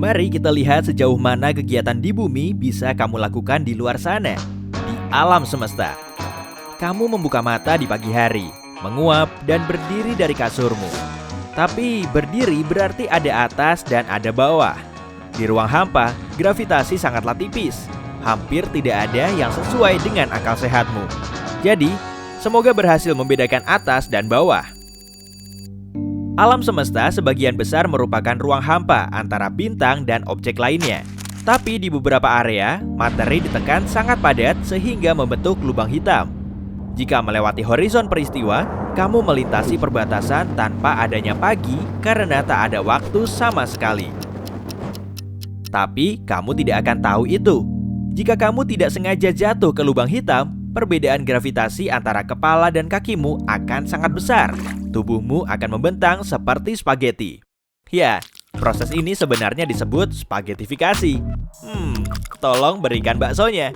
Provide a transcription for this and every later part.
Mari kita lihat sejauh mana kegiatan di bumi bisa kamu lakukan di luar sana, di alam semesta. Kamu membuka mata di pagi hari, menguap dan berdiri dari kasurmu. Tapi berdiri berarti ada atas dan ada bawah. Di ruang hampa, gravitasi sangatlah tipis. Hampir tidak ada yang sesuai dengan akal sehatmu. Jadi, semoga berhasil membedakan atas dan bawah. Alam semesta sebagian besar merupakan ruang hampa antara bintang dan objek lainnya. Tapi di beberapa area, materi ditekan sangat padat sehingga membentuk lubang hitam. Jika melewati horizon peristiwa, kamu melintasi perbatasan tanpa adanya pagi karena tak ada waktu sama sekali. Tapi kamu tidak akan tahu itu. Jika kamu tidak sengaja jatuh ke lubang hitam, perbedaan gravitasi antara kepala dan kakimu akan sangat besar. Tubuhmu akan membentang seperti spaghetti. Ya, proses ini sebenarnya disebut spaghettifikasi. Tolong berikan baksonya.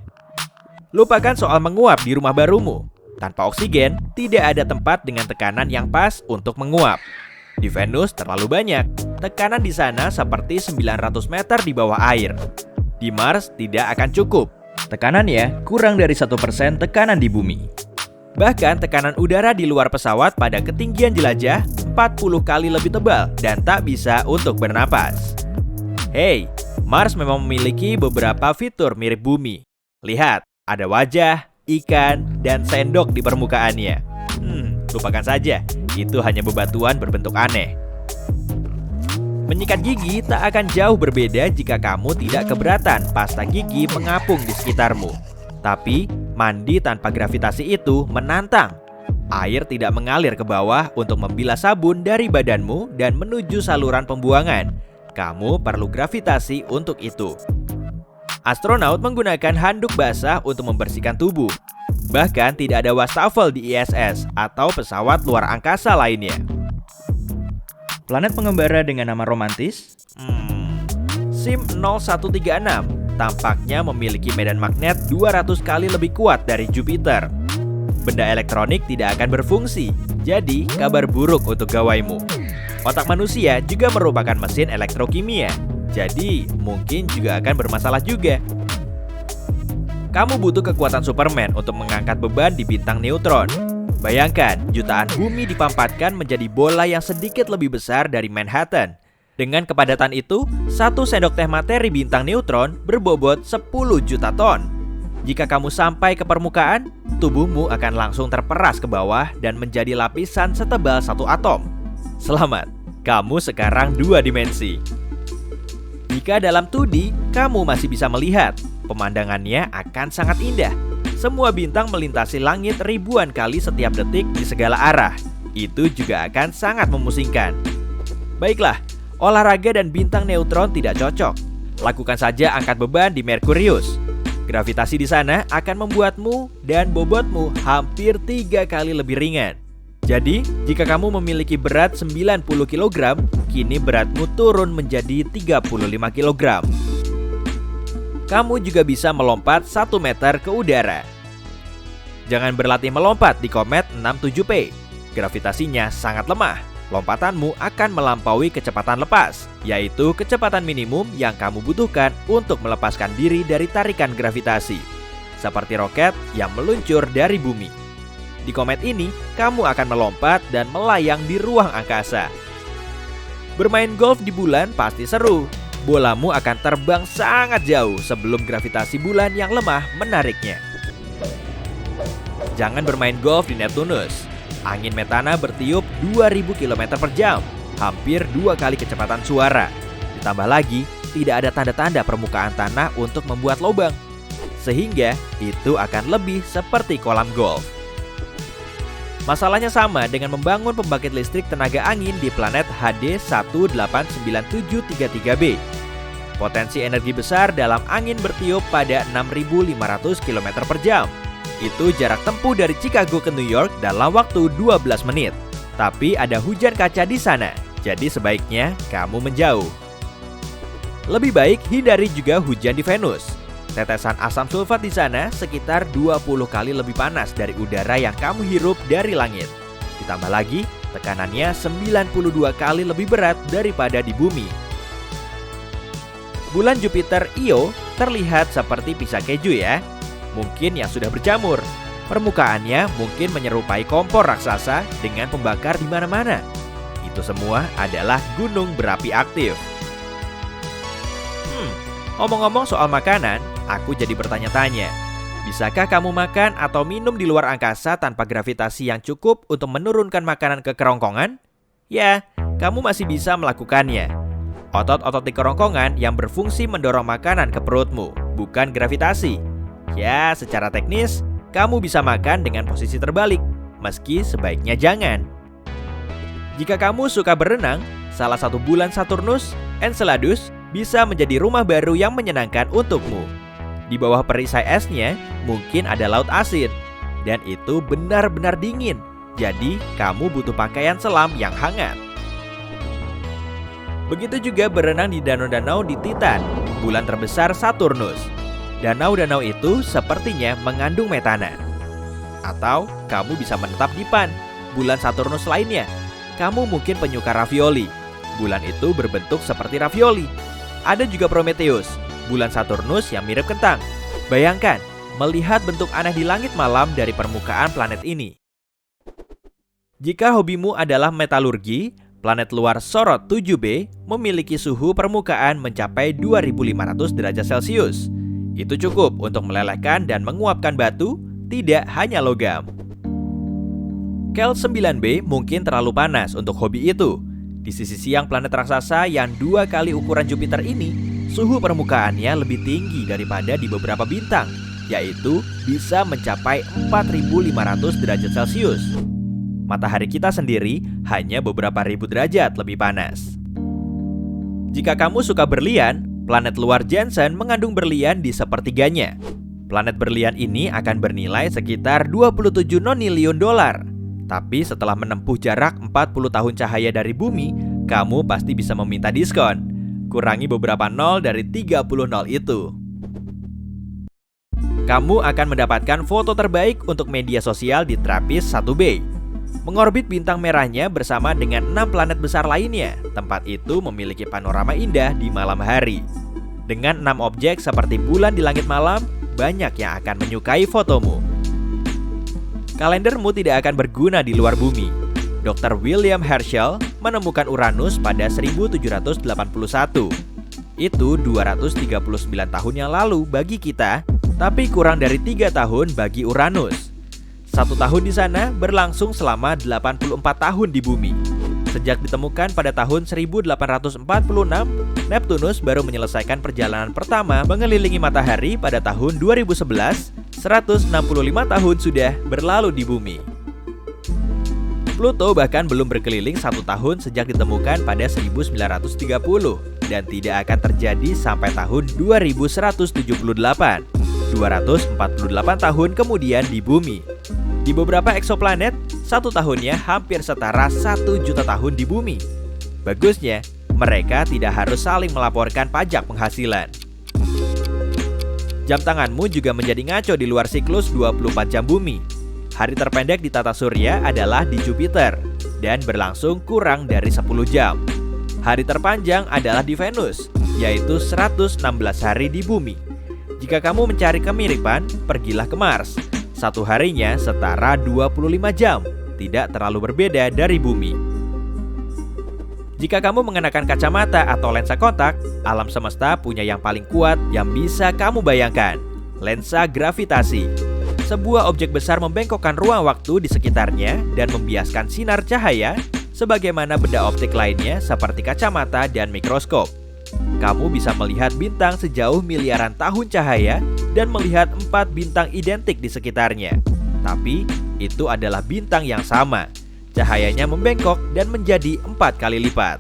Lupakan soal menguap di rumah barumu. Tanpa oksigen, tidak ada tempat dengan tekanan yang pas untuk menguap. Di Venus terlalu banyak. Tekanan di sana seperti 900 meter di bawah air. Di Mars tidak akan cukup. Tekanannya kurang dari 1% tekanan di bumi. Bahkan tekanan udara di luar pesawat pada ketinggian jelajah 40 kali lebih tebal dan tak bisa untuk bernapas. Hey, Mars memang memiliki beberapa fitur mirip bumi. Lihat, ada wajah, ikan, dan sendok di permukaannya. Lupakan saja, itu hanya bebatuan berbentuk aneh. Menyikat gigi tak akan jauh berbeda jika kamu tidak keberatan pasta gigi mengapung di sekitarmu. Tapi, mandi tanpa gravitasi itu menantang. Air tidak mengalir ke bawah untuk membilas sabun dari badanmu dan menuju saluran pembuangan. Kamu perlu gravitasi untuk itu. Astronaut menggunakan handuk basah untuk membersihkan tubuh. Bahkan tidak ada wastafel di ISS atau pesawat luar angkasa lainnya. Planet pengembara dengan nama romantis? SIM 0136 tampaknya memiliki medan magnet 200 kali lebih kuat dari Jupiter. Benda elektronik tidak akan berfungsi, jadi kabar buruk untuk gawaimu. Otak manusia juga merupakan mesin elektrokimia, jadi mungkin juga akan bermasalah juga. Kamu butuh kekuatan Superman untuk mengangkat beban di bintang neutron. Bayangkan, jutaan bumi dipampatkan menjadi bola yang sedikit lebih besar dari Manhattan. Dengan kepadatan itu, 1 sendok teh materi bintang neutron berbobot 10 juta ton. Jika kamu sampai ke permukaan, tubuhmu akan langsung terperas ke bawah dan menjadi lapisan setebal 1 atom. Selamat, kamu sekarang 2 dimensi. Jika dalam 2D, kamu masih bisa melihat, pemandangannya akan sangat indah. Semua bintang melintasi langit ribuan kali setiap detik di segala arah. Itu juga akan sangat memusingkan. Baiklah, olahraga dan bintang neutron tidak cocok. Lakukan saja angkat beban di Merkurius. Gravitasi di sana akan membuatmu dan bobotmu hampir 3 kali lebih ringan. Jadi, jika kamu memiliki berat 90 kg, kini beratmu turun menjadi 35 kg. Kamu juga bisa melompat 1 meter ke udara. Jangan berlatih melompat di Comet 67P. Gravitasinya sangat lemah. Lompatanmu akan melampaui kecepatan lepas, yaitu kecepatan minimum yang kamu butuhkan untuk melepaskan diri dari tarikan gravitasi, seperti roket yang meluncur dari bumi. Di komet ini, kamu akan melompat dan melayang di ruang angkasa. Bermain golf di bulan pasti seru. Bolamu akan terbang sangat jauh sebelum gravitasi bulan yang lemah menariknya. Jangan bermain golf di Neptunus. Angin metana bertiup 2000 km per jam, hampir 2 kali kecepatan suara. Ditambah lagi, tidak ada tanda-tanda permukaan tanah untuk membuat lubang, sehingga itu akan lebih seperti kolam golf. Masalahnya sama dengan membangun pembangkit listrik tenaga angin di planet HD 189733b. Potensi energi besar dalam angin bertiup pada 6500 km per jam. Itu jarak tempuh dari Chicago ke New York dalam waktu 12 menit. Tapi ada hujan kaca di sana, jadi sebaiknya kamu menjauh. Lebih baik hindari juga hujan di Venus. Tetesan asam sulfat di sana sekitar 20 kali lebih panas dari udara yang kamu hirup dari langit. Ditambah lagi, tekanannya 92 kali lebih berat daripada di bumi. Bulan Jupiter Io terlihat seperti pizza keju ya. Mungkin yang sudah berjamur. Permukaannya mungkin menyerupai kompor raksasa dengan pembakar di mana-mana. Itu semua adalah gunung berapi aktif. Ngomong-ngomong soal makanan, aku jadi bertanya-tanya. Bisakah kamu makan atau minum di luar angkasa tanpa gravitasi yang cukup untuk menurunkan makanan ke kerongkongan? Ya, kamu masih bisa melakukannya. Otot-otot di kerongkongan yang berfungsi mendorong makanan ke perutmu, bukan gravitasi. Ya, secara teknis, kamu bisa makan dengan posisi terbalik, meski sebaiknya jangan. Jika kamu suka berenang, salah satu bulan Saturnus, Enceladus, bisa menjadi rumah baru yang menyenangkan untukmu. Di bawah perisai esnya, mungkin ada laut asin, dan itu benar-benar dingin, jadi kamu butuh pakaian selam yang hangat. Begitu juga berenang di danau-danau di Titan, bulan terbesar Saturnus. Danau-danau itu sepertinya mengandung metana. Atau kamu bisa menetap di Pan, bulan Saturnus lainnya. Kamu mungkin penyuka ravioli. Bulan itu berbentuk seperti ravioli. Ada juga Prometheus, bulan Saturnus yang mirip kentang. Bayangkan, melihat bentuk aneh di langit malam dari permukaan planet ini. Jika hobimu adalah metalurgi, planet luar sorot 7b memiliki suhu permukaan mencapai 2500 derajat Celcius. Itu cukup untuk melelehkan dan menguapkan batu, tidak hanya logam. Kel 9b mungkin terlalu panas untuk hobi itu. Di sisi siang planet raksasa yang 2 kali ukuran Jupiter ini, suhu permukaannya lebih tinggi daripada di beberapa bintang, yaitu bisa mencapai 4500 derajat Celcius. Matahari kita sendiri hanya beberapa ribu derajat lebih panas. Jika kamu suka berlian, planet luar Jansen mengandung berlian di sepertiganya. Planet berlian ini akan bernilai sekitar 27 noniliun dolar. Tapi setelah menempuh jarak 40 tahun cahaya dari bumi, kamu pasti bisa meminta diskon. Kurangi beberapa nol dari 30 nol itu. Kamu akan mendapatkan foto terbaik untuk media sosial di TRAPPIST 1b. Mengorbit bintang merahnya bersama dengan 6 planet besar lainnya. Tempat itu memiliki panorama indah di malam hari. Dengan 6 objek seperti bulan di langit malam, banyak yang akan menyukai fotomu. Kalendermu tidak akan berguna di luar bumi. Dr. William Herschel menemukan Uranus pada 1781. Itu 239 tahun yang lalu bagi kita, tapi kurang dari 3 tahun bagi Uranus. 1 tahun di sana berlangsung selama 84 tahun di bumi. Sejak ditemukan pada tahun 1846, Neptunus baru menyelesaikan perjalanan pertama mengelilingi matahari pada tahun 2011. 165 tahun sudah berlalu di bumi. Pluto bahkan belum berkeliling 1 tahun sejak ditemukan pada 1930 dan tidak akan terjadi sampai tahun 2178. 248 tahun kemudian di bumi. Di beberapa eksoplanet, 1 tahunnya hampir setara 1 juta tahun di bumi. Bagusnya, mereka tidak harus saling melaporkan pajak penghasilan. Jam tanganmu juga menjadi ngaco di luar siklus 24 jam bumi. Hari terpendek di tata surya adalah di Jupiter dan berlangsung kurang dari 10 jam. Hari terpanjang adalah di Venus, yaitu 116 hari di bumi. Jika kamu mencari kemiripan, pergilah ke Mars. 1 harinya setara 25 jam, tidak terlalu berbeda dari bumi. Jika kamu mengenakan kacamata atau lensa kontak, alam semesta punya yang paling kuat yang bisa kamu bayangkan, lensa gravitasi. Sebuah objek besar membengkokkan ruang waktu di sekitarnya dan membiaskan sinar cahaya, sebagaimana benda optik lainnya seperti kacamata dan mikroskop. Kamu bisa melihat bintang sejauh miliaran tahun cahaya dan melihat 4 bintang identik di sekitarnya. Tapi, itu adalah bintang yang sama. Cahayanya membengkok dan menjadi 4 kali lipat.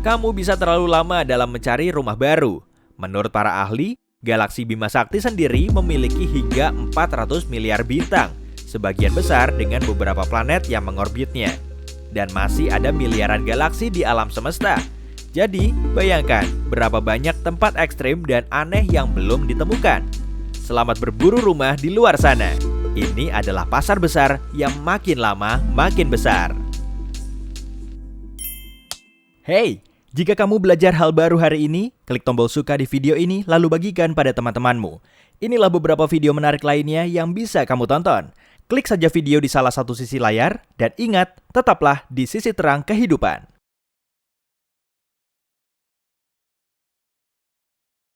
Kamu bisa terlalu lama dalam mencari rumah baru. Menurut para ahli, galaksi Bima Sakti sendiri memiliki hingga 400 miliar bintang, sebagian besar dengan beberapa planet yang mengorbitnya. Dan masih ada miliaran galaksi di alam semesta. Jadi, bayangkan berapa banyak tempat ekstrim dan aneh yang belum ditemukan. Selamat berburu rumah di luar sana. Ini adalah pasar besar yang makin lama makin besar. Hey, Jika kamu belajar hal baru hari ini, klik tombol suka di video ini lalu bagikan pada teman-temanmu. Inilah beberapa video menarik lainnya yang bisa kamu tonton. Klik saja video di salah satu sisi layar, dan ingat, tetaplah di sisi terang kehidupan.